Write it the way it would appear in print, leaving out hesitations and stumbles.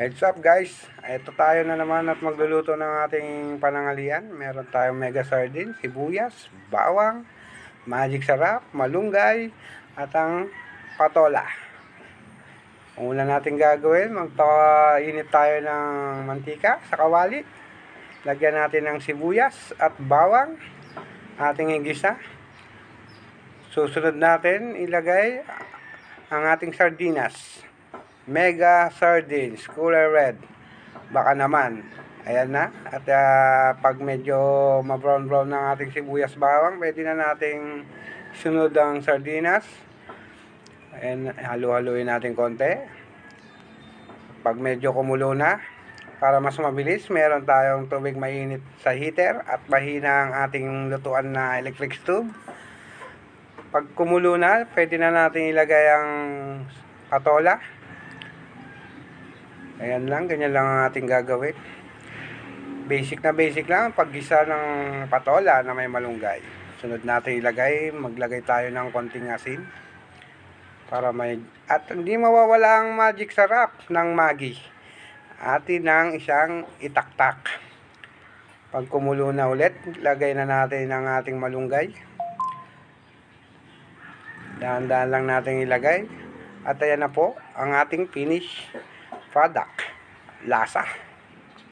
Heads up guys, ito tayo na naman at magluluto ng ating panangalian. Meron tayong mega sardine, sibuyas, bawang, magic sarap, malunggay, at ang patola. Ang una natin gagawin, magpainit tayo ng mantika sa kawali. Lagyan natin ng sibuyas at bawang, ating igisa. Susunod natin ilagay ang ating sardinas. Mega sardines, color red. Baka naman. Ayan na. At pag medyo ma-brown-brown ng ating sibuyas bawang, pwede na nating sunod ang sardinas. Ayan, halu-haluin natin konti. Pag medyo kumulo na, para mas mabilis, meron tayong tubig mainit sa heater at mahina ang ating lutuan na electric stove. Pag kumulo na, pwede na natin ilagay ang patola. Ayan lang, ganyan lang ang ating gagawin. Basic lang ang paggisa ng patola na may malunggay. Sunod natin maglagay tayo ng konting asin. Para at hindi mawawala ang magic sarap ng Maggi. Atin ng isang itaktak. Pag kumulo na ulit, lagay na natin ang ating malunggay. Dahan-dahan lang natin ilagay. At ayan na po ang ating finish product. Lasa.